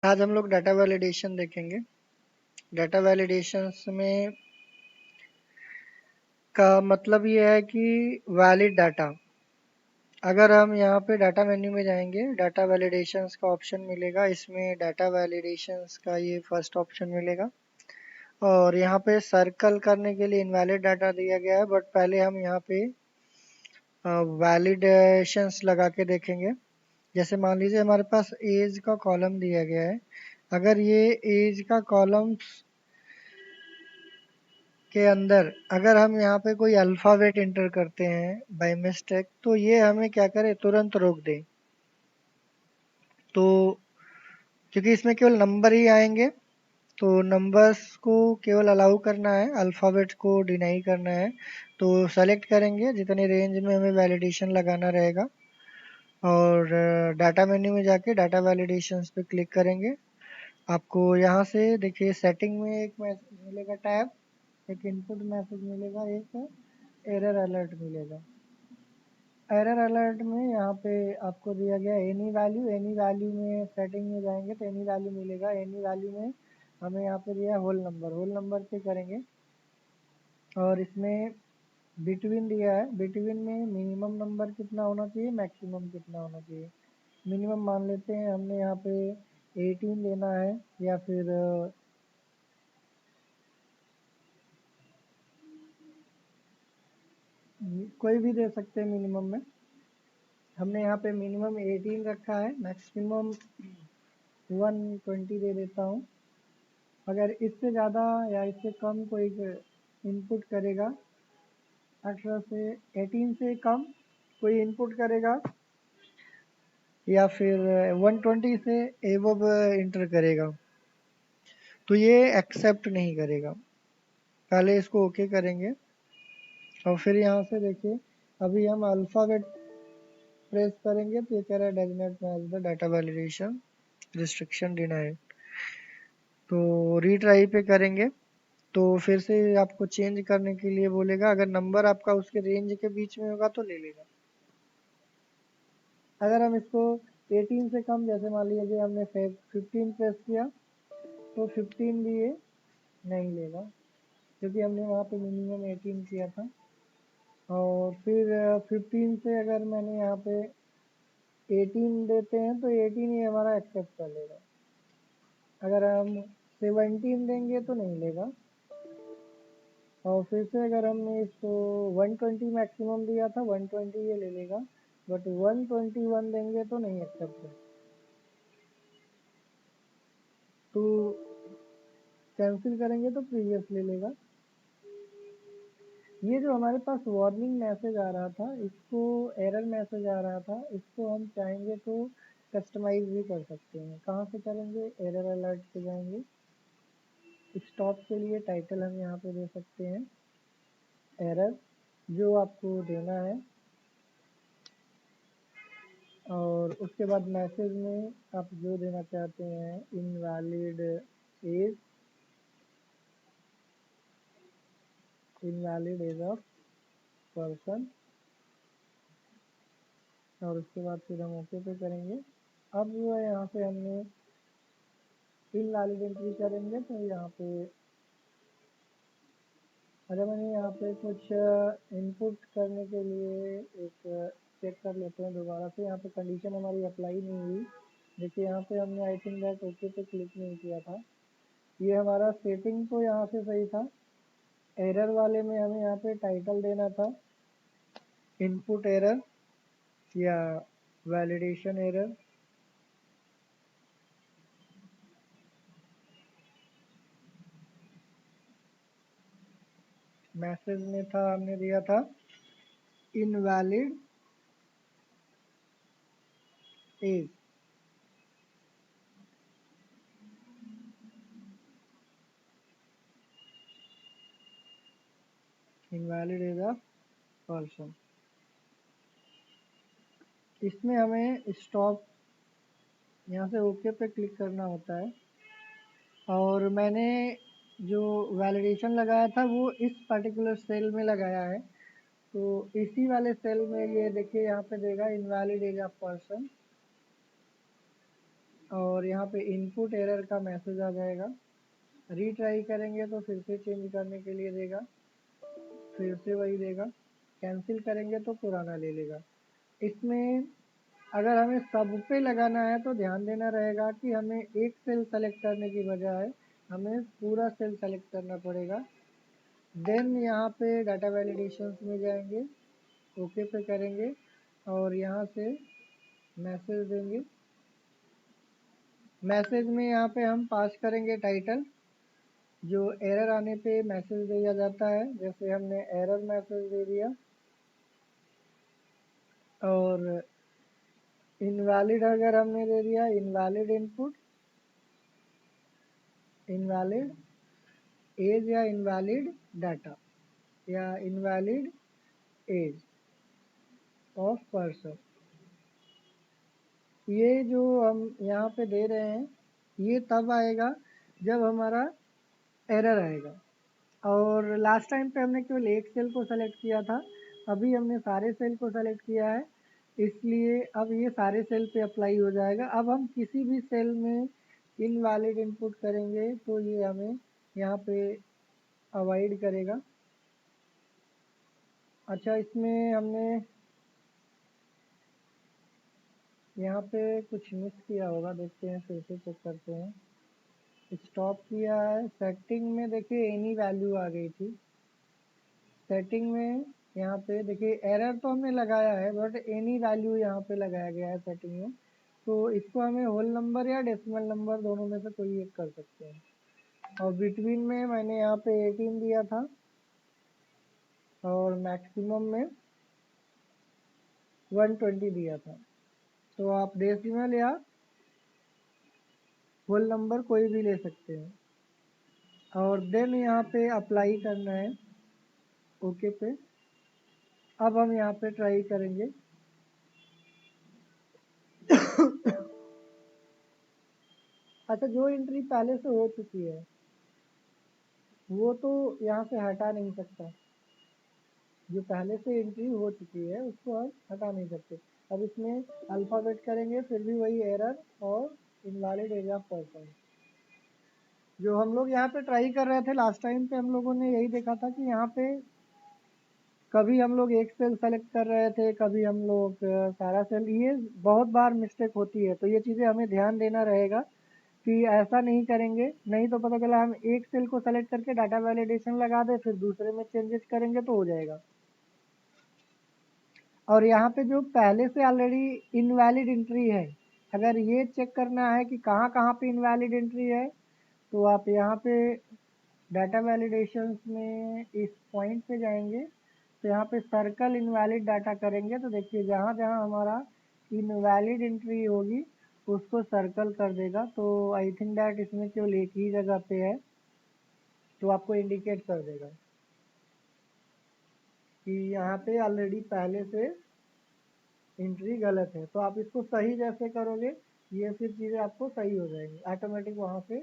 आज हम लोग डाटा वैलिडेशन देखेंगे। डाटा वैलिडेशंस में का मतलब ये है कि वैलिड डाटा। अगर हम यहाँ पे डाटा मेन्यू में जाएंगे, डाटा वैलिडेशंस का ऑप्शन मिलेगा। इसमें डाटा वैलिडेशंस का ये फर्स्ट ऑप्शन मिलेगा और यहाँ पे सर्कल करने के लिए इनवैलिड डाटा दिया गया है, बट पहले हम यहाँ पे वैलिडेशंस लगा के देखेंगे। जैसे मान लीजिए हमारे पास एज का कॉलम दिया गया है। अगर ये एज का कॉलम के अंदर अगर हम यहाँ पे कोई अल्फ़ाबेट एंटर करते हैं बाय मिस्टेक, तो ये हमें क्या करे, तुरंत रोक दे। तो क्योंकि इसमें केवल नंबर ही आएंगे, तो नंबर्स को केवल अलाउ करना है, अल्फ़ाबेट को डिनाई करना है। तो सेलेक्ट करेंगे जितने रेंज में हमें वैलिडेशन लगाना रहेगा और डाटा मेन्यू में जाके डाटा वैलिडेशंस पे क्लिक करेंगे। आपको यहाँ से देखिए सेटिंग में एक मैसेज मिलेगा टैब, एक इनपुट मैसेज मिलेगा, एक एरर अलर्ट मिलेगा। एरर अलर्ट में यहाँ पे आपको दिया गया एनी वैल्यू में सेटिंग में जाएंगे तो एनी वैल्यू मिलेगा। एनी वैल्यू में हमें यहाँ पे दिया है होल नंबर पे करेंगे और इसमें बिटवीन दिया है। बिटवीन में मिनिमम नंबर कितना होना चाहिए, मैक्सिमम कितना होना चाहिए। मिनिमम मान लेते हैं हमने यहाँ पे 18 लेना है या फिर कोई भी दे सकते हैं मिनिमम में। हमने यहाँ पे मिनिमम 18 रखा है, मैक्सिमम 120 दे देता हूँ। अगर इससे ज़्यादा या इससे कम कोई इनपुट करेगा, 18 से 18 से कम कोई इनपुट करेगा या फिर 120 से एबव इंटर करेगा, तो ये एक्सेप्ट नहीं करेगा। पहले इसको ओके करेंगे और फिर यहाँ से देखिए अभी हम अल्फ़ाबेट प्रेस करेंगे तो ये कह रहा है does not match the data validation restriction denied. तो रीट्राई पे करेंगे तो फिर से आपको चेंज करने के लिए बोलेगा। अगर नंबर आपका उसके रेंज के बीच में होगा तो ले लेगा। अगर हम इसको 18 से कम, जैसे मान लीजिए हमने 15 प्रेस किया तो 15 भी ये नहीं लेगा क्योंकि हमने वहाँ पे मिनिमम 18 किया था। और फिर 15 से अगर मैंने यहाँ पे 18 देते हैं तो 18 ही हमारा एक्सेप्ट कर लेगा। अगर हम 17 देंगे तो नहीं लेगा। और फिर से अगर हमने इसको 120 मैक्सिमम दिया था, 120 ये ले लेगा, बट 121 देंगे तो नहीं एक्सेप्ट है। तो कैंसिल करेंगे तो प्रीवियस ले लेगा। ये जो हमारे पास वार्निंग मैसेज आ रहा था, इसको एरर मैसेज आ रहा था, इसको हम चाहेंगे तो कस्टमाइज भी कर सकते हैं। कहाँ से करेंगे, एरर अलर्ट पे जाएंगे। स्टॉप के लिए टाइटल हम यहाँ पे दे सकते हैं एरर, जो आपको देना है। और उसके बाद मैसेज में आप जो देना चाहते हैं, invalid age, invalid age of person, और उसके बाद फिर हम ओके पे करेंगे। अब जो है यहाँ पे हमने इनवैलिड एंट्री करेंगे तो यहाँ पे अगर मैंने यहाँ पे कुछ इनपुट करने के लिए एक चेक कर लेते हैं दोबारा से। यहाँ पे कंडीशन हमारी अप्लाई नहीं हुई। देखिए यहाँ पे हमने आई थिंक दैट ओके पे क्लिक नहीं किया था। ये हमारा सेटिंग तो यहाँ से सही था। एरर वाले में हमें यहाँ पे टाइटल देना था इनपुट एरर या वैलिडेशन एरर। मैसेज में था, हमने दिया था invalid age, invalid age of person. इसमें हमें स्टॉप यहाँ से ओके पे क्लिक करना होता है। और मैंने जो वैलिडेशन लगाया था वो इस पर्टिकुलर सेल में लगाया है, तो इसी वाले सेल में ये देखिए यहाँ पे देगा इनवैलिड एज ऑफ पर्सन। और यहाँ पे इनपुट एरर का मैसेज आ जाएगा। रीट्राई करेंगे तो फिर से चेंज करने के लिए देगा, फिर से वही देगा। कैंसिल करेंगे तो पुराना ले लेगा। इसमें अगर हमें सब पे लगाना है तो ध्यान देना रहेगा कि हमें एक सेल सेलेक्ट करने की बजाय हमें पूरा सेल सेलेक्ट करना पड़ेगा। देन यहाँ पे डाटा वैलिडेशंस में जाएंगे, ओके पे करेंगे और यहाँ से मैसेज देंगे। मैसेज में यहाँ पे हम पास करेंगे टाइटल, जो एरर आने पे मैसेज दिया जाता है। जैसे हमने एरर मैसेज दे दिया। और इनवैलिड अगर हमने दे दिया, इनवैलिड इनपुट, इनवैलिड एज या इनवैलिड डाटा या इनवैलिड एज ऑफ पर्सन। ये जो हम यहाँ पे दे रहे हैं ये तब आएगा जब हमारा एरर आएगा। और लास्ट टाइम पे हमने केवल एक सेल को सेलेक्ट किया था, अभी हमने सारे सेल को सेलेक्ट किया है, इसलिए अब ये सारे सेल पे अप्लाई हो जाएगा। अब हम किसी भी सेल में इनवैलिड इनपुट करेंगे तो ये हमें यहाँ पे अवॉइड करेगा। अच्छा, इसमें हमने यहाँ पे कुछ मिस किया होगा, देखते हैं फिर से चेक करते हैं। स्टॉप किया है सेटिंग में, देखिए एनी वैल्यू आ गई थी सेटिंग में। यहाँ पे देखिए एरर तो हमने लगाया है बट एनी वैल्यू यहाँ पे लगाया गया है सेटिंग में। तो इसको हमें होल नंबर या डेसिमल नंबर दोनों में से कोई एक कर सकते हैं। और बिटवीन में मैंने यहाँ पे 18 दिया था और मैक्सिमम में 120 दिया था। तो आप डेसिमल या होल नंबर कोई भी ले सकते हैं। और देन यहाँ पे अप्लाई करना है, ओके पे। अब हम यहाँ पे ट्राई करेंगे। अच्छा, जो एंट्री पहले से हो चुकी है वो तो यहाँ से हटा नहीं सकता। जो पहले से एंट्री हो चुकी है उसको हम हटा नहीं सकते। अब इसमें अल्फ़ाबेट करेंगे फिर भी वही एरर और इनवैलिड एज ऑफ पर्सन। जो हम लोग यहाँ पे ट्राई कर रहे थे लास्ट टाइम पे, हम लोगों ने यही देखा था कि यहाँ पे कभी हम लोग एक सेल सेलेक्ट कर रहे थे, कभी हम लोग सारा सेल। ये बहुत बार मिस्टेक होती है, तो ये चीज़ें हमें ध्यान देना रहेगा कि ऐसा नहीं करेंगे। नहीं तो पता चला हम एक सेल को सेलेक्ट करके डाटा वैलिडेशन लगा दे, फिर दूसरे में चेंजेस करेंगे तो हो जाएगा। और यहाँ पे जो पहले से ऑलरेडी इनवैलिड एंट्री है, अगर ये चेक करना है कि कहाँ कहाँ पे इनवैलिड एंट्री है तो आप यहाँ पे डाटा वैलिडेशंस में इस पॉइंट पे जाएंगे। तो यहाँ पे सर्कल इनवैलिड डाटा करेंगे तो देखिए जहाँ जहाँ हमारा इनवैलिड एंट्री होगी उसको सर्कल कर देगा। तो आई थिंक डैट इसमें केवल एक ही जगह पे है, तो आपको इंडिकेट कर देगा कि यहाँ पे ऑलरेडी पहले से एंट्री गलत है। तो आप इसको सही जैसे करोगे ये फिर चीज़ें आपको सही हो जाएंगी, ऑटोमेटिक वहाँ पे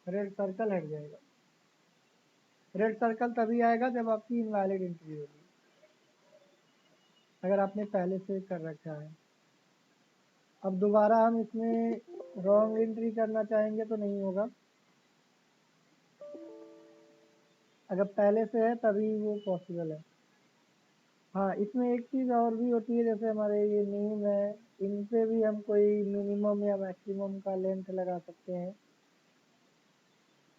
रेड सर्कल हट जाएगा। रेड सर्कल तभी आएगा जब आपकी इनवैलिड एंट्री होगी, अगर आपने पहले से कर रखा है। अब दोबारा हम इसमें रॉन्ग एंट्री करना चाहेंगे तो नहीं होगा, अगर पहले से है तभी वो पॉसिबल है। हाँ, इसमें एक चीज़ और भी होती है, जैसे हमारे ये नेम है, इन पे भी हम कोई मिनिमम या मैक्सिमम का लेंथ लगा सकते हैं।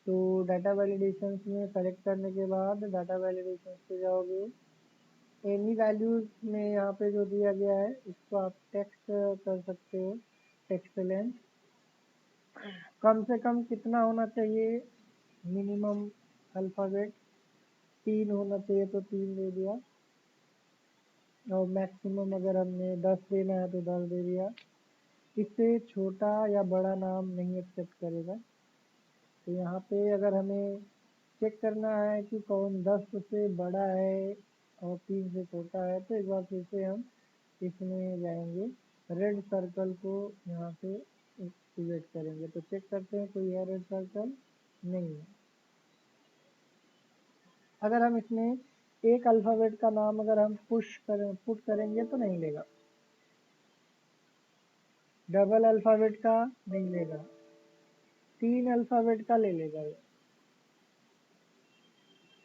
तो डाटा वैलिडेशंस में सेलेक्ट करने के बाद डाटा वैलिडेशंस पे जाओगे, एनी वैल्यूज़ में यहाँ पे जो दिया गया है इसको आप टेक्स्ट कर सकते हो। टेक्स्ट लेंथ कम से कम कितना होना चाहिए, मिनिमम अल्फ़ाबेट 3 होना चाहिए तो 3 दे दिया। और मैक्सिमम अगर हमने 10 देना है तो 10 दे दिया। इससे छोटा या बड़ा नाम नहीं एक्सेप्ट करेगा। तो यहाँ पे अगर हमें चेक करना है कि कौन 10 से बड़ा है और 3 से छोटा है, तो एक बार फिर से हम इसमें जाएंगे, रेड सर्कल को यहाँ पे सिलेक्ट करेंगे। तो चेक करते हैं कोई है रेड सर्कल, नहीं है। अगर हम इसमें एक अल्फ़ाबेट का नाम अगर हम पुट करेंगे तो नहीं लेगा। डबल अल्फ़ाबेट का नहीं लेगा, 3 अल्फ़ाबेट का ले लेगा ये।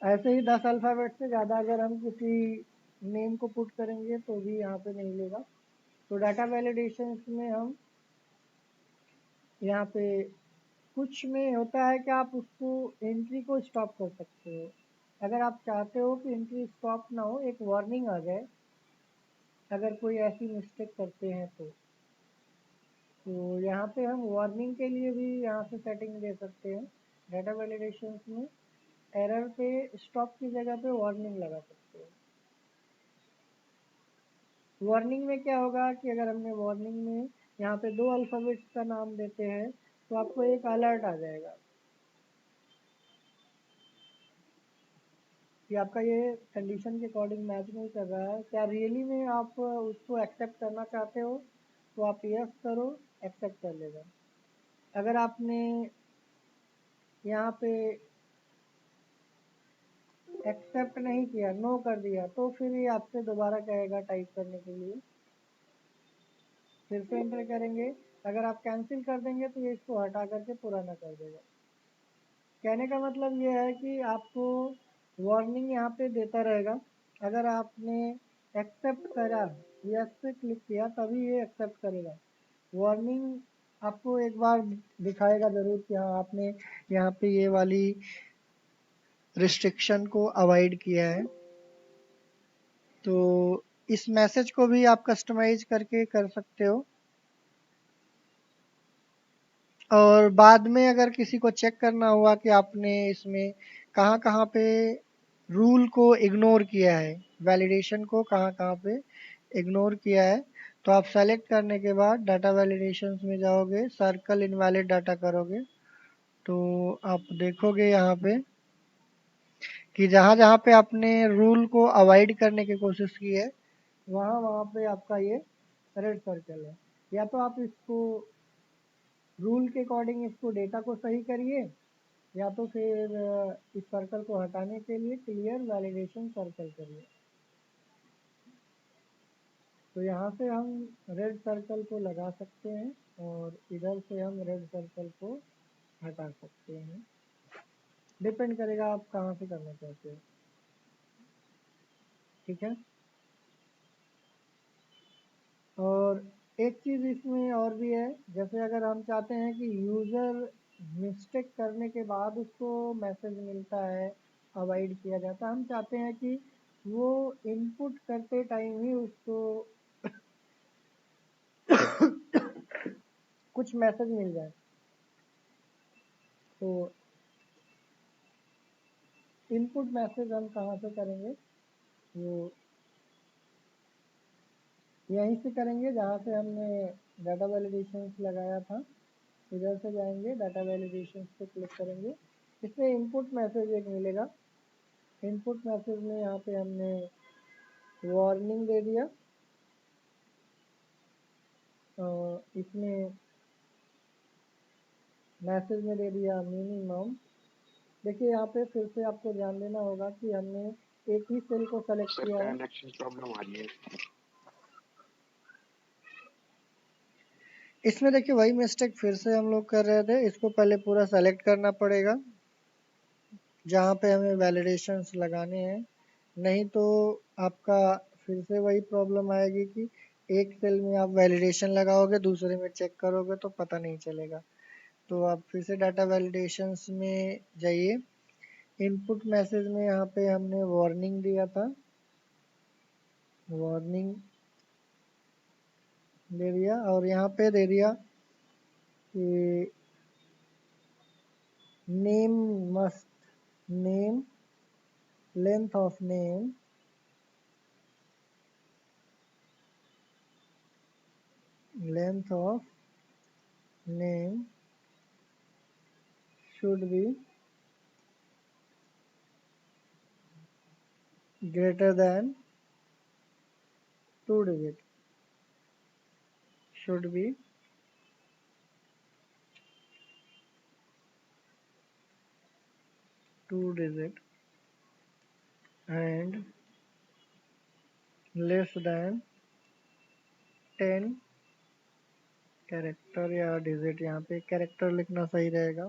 ऐसे ही 10 अल्फ़ाबेट से ज़्यादा अगर हम किसी नेम को पुट करेंगे तो भी यहाँ पे नहीं लेगा। तो डाटा वैलिडेशन में हम यहाँ पे कुछ में होता है कि आप उसको एंट्री को स्टॉप कर सकते हो। अगर आप चाहते हो कि एंट्री स्टॉप ना हो, एक वार्निंग आ जाए अगर कोई ऐसी मिस्टेक करते हैं तो यहाँ पे हम वार्निंग के लिए भी यहाँ से सेटिंग दे सकते हैं। डाटा वैलिडेशन में एरर पे स्टॉप की जगह पे वार्निंग लगा सकते हो। वार्निंग में क्या होगा कि अगर हमने वार्निंग में यहाँ पे 2 अल्फ़ाबेट्स का नाम देते हैं तो आपको एक अलर्ट आ जाएगा कि आपका ये कंडीशन के अकॉर्डिंग मैच नहीं कर रहा है। क्या रियली में आप उसको एक्सेप्ट करना चाहते हो तो आप यस करो, एक्सेप्ट कर लेगा। अगर आपने यहाँ पे एक्सेप्ट नहीं किया, नो कर दिया, तो फिर ये आपसे दोबारा कहेगा टाइप करने के लिए, फिर से एंटर करेंगे। अगर आप कैंसिल कर देंगे तो ये इसको हटा करके पुराना कर देगा। कहने का मतलब ये है कि आपको वार्निंग यहाँ पे देता रहेगा। अगर आपने एक्सेप्ट करा, यस पे क्लिक किया, तभी ये एक्सेप्ट करेगा। वार्निंग आपको एक बार दिखाएगा ज़रूर कि हाँ आपने यहाँ पे ये वाली रिस्ट्रिक्शन को अवॉइड किया है। तो इस मैसेज को भी आप कस्टमाइज करके कर सकते हो। और बाद में अगर किसी को चेक करना हुआ कि आपने इसमें कहाँ कहाँ पे रूल को इग्नोर किया है, वैलिडेशन को कहाँ कहाँ पे इग्नोर किया है, तो आप सेलेक्ट करने के बाद डाटा वैलिडेशंस में जाओगे, सर्कल इनवैलिड डाटा करोगे तो आप देखोगे यहाँ पे कि जहाँ जहाँ पे आपने रूल को अवॉइड करने की कोशिश की है वहाँ वहाँ पे आपका ये रेड सर्कल है। या तो आप इसको रूल के अकॉर्डिंग इसको डेटा को सही करिए, या तो फिर इस सर्कल को हटाने के लिए क्लियर वैलिडेशन सर्कल करिए। तो यहाँ से हम रेड सर्कल को लगा सकते हैं और इधर से हम रेड सर्कल को हटा सकते हैं। डिपेंड करेगा आप कहाँ से करना चाहते हो। ठीक है। और एक चीज़ इसमें और भी है, जैसे अगर हम चाहते हैं कि यूज़र मिस्टेक करने के बाद उसको मैसेज मिलता है, अवॉइड किया जाता है, हम चाहते हैं कि वो इनपुट करते टाइम ही उसको कुछ मैसेज मिल जाए। तो इनपुट मैसेज हम कहाँ से करेंगे, वो यहीं से करेंगे जहाँ से हमने डाटा वैलिडेशन लगाया था। इधर से जाएंगे, डाटा वैलिडेशन पे क्लिक करेंगे, इसमें इनपुट मैसेज एक मिलेगा। इनपुट मैसेज में यहाँ पे हमने वार्निंग दे दिया और इसमें मैसेज में दे दिया मिनिमम। देखिए यहाँ पे फिर से आपको ध्यान देना होगा कि हमने एक ही सेल को सेलेक्ट किया है। कनेक्शन प्रॉब्लम आ रही है। इसमें देखिए वही मिस्टेक फिर से हम लोग कर रहे थे, इसको पहले पूरा सेलेक्ट करना पड़ेगा जहाँ पे हमें वैलिडेशंस लगाने हैं, नहीं तो आपका फिर से वही प्रॉब्लम आएगी कि एक सेल में आप वैलिडेशन लगाओगे, दूसरे में चेक करोगे तो पता नहीं चलेगा। तो आप फिर से डाटा वैलिडेशंस में जाइए। इनपुट मैसेज में यहाँ पे हमने वार्निंग दिया था, वार्निंग दे दिया और यहाँ पे दे दिया कि name must, name, length of name, length of name should be greater than 2 digit, should be 2 digit and less than 10 character या डिजिट, यहाँ पे कैरेक्टर लिखना सही रहेगा।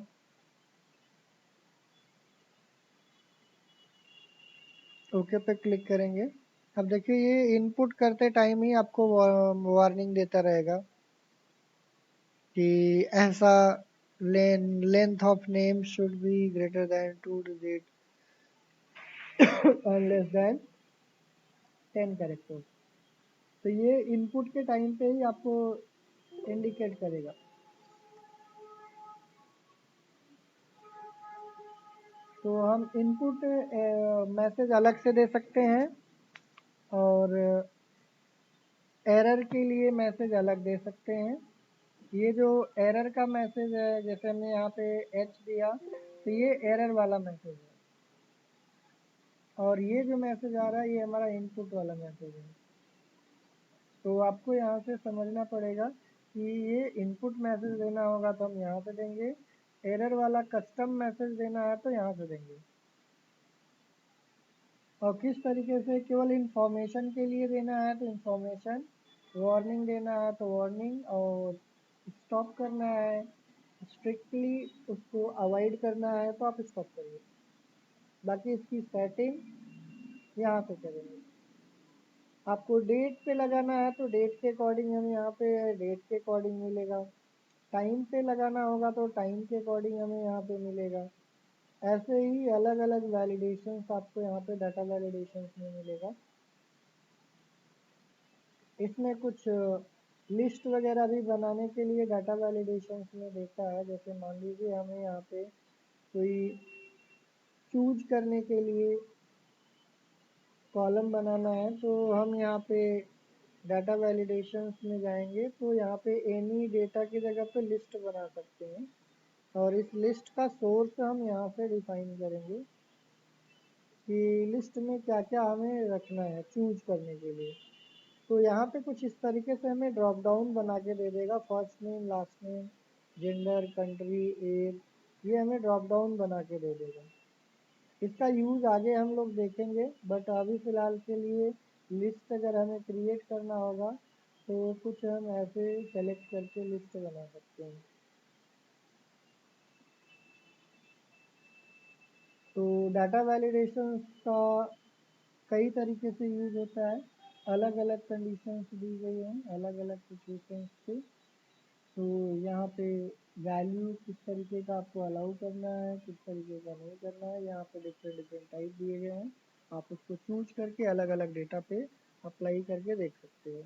ओके पे क्लिक करेंगे। अब देखिए ये इनपुट करते टाइम ही आपको वार्निंग देता रहेगा कि ऐसा length of name should be greater than 2 digit और लेस देन 10 कैरेक्टर्स। तो ये इनपुट के टाइम पे ही आपको इंडिकेट करेगा। तो हम इनपुट मैसेज अलग से दे सकते हैं और एरर के लिए मैसेज अलग दे सकते हैं। ये जो एरर का मैसेज है, जैसे हमने यहाँ पे एच दिया तो ये एरर वाला मैसेज है, और ये जो मैसेज आ रहा है ये हमारा इनपुट वाला मैसेज है। तो आपको यहाँ से समझना पड़ेगा कि ये इनपुट मैसेज देना होगा तो हम यहाँ से देंगे, एरर वाला कस्टम मैसेज देना है तो यहाँ से देंगे। और किस तरीके से केवल इंफॉर्मेशन के लिए देना है तो इंफॉर्मेशन, वार्निंग देना है तो वार्निंग, और स्टॉप करना है, स्ट्रिक्टली उसको अवॉइड करना है तो आप स्टॉप करिए। बाकी इसकी सेटिंग यहाँ से करेंगे। आपको डेट पे लगाना है तो डेट के अकॉर्डिंग हमें यहाँ पे डेट के अकॉर्डिंग मिलेगा। टाइम पे लगाना होगा तो टाइम के अकॉर्डिंग हमें यहाँ पे मिलेगा। ऐसे ही अलग अलग वैलिडेशंस आपको यहाँ पे डाटा वैलिडेशंस में मिलेगा। इसमें कुछ लिस्ट वगैरह भी बनाने के लिए डाटा वैलिडेशंस में देखा है। जैसे मान लीजिए हमें यहाँ पे कोई चूज करने के लिए कॉलम बनाना है तो हम यहाँ पे डाटा वैलिडेशंस में जाएंगे तो यहाँ पे एनी डेटा की जगह पे लिस्ट बना सकते हैं, और इस लिस्ट का सोर्स हम यहाँ से डिफाइन करेंगे कि लिस्ट में क्या क्या हमें रखना है चूज करने के लिए। तो यहाँ पे कुछ इस तरीके से हमें ड्रॉप डाउन बना के दे देगा, first name, last name, gender, country, age, ये हमें ड्रॉप डाउन बना के दे देगा। इसका यूज़ आगे हम लोग देखेंगे, बट अभी फ़िलहाल के लिए लिस्ट अगर हमें क्रिएट करना होगा तो कुछ हम ऐसे सेलेक्ट करके लिस्ट बना सकते हैं। तो डाटा वैलिडेशन का कई तरीके से यूज़ होता है, अलग अलग कंडीशंस दी गई हैं अलग अलग सिचुएशंस पे। तो यहाँ पे वैल्यू किस तरीके का आपको अलाउ करना है, किस तरीके का नहीं करना है, यहाँ पे डिफरेंट डिफरेंट टाइप दिए गए हैं। आप उसको चूज करके अलग अलग डेटा पे अप्लाई करके देख सकते हो।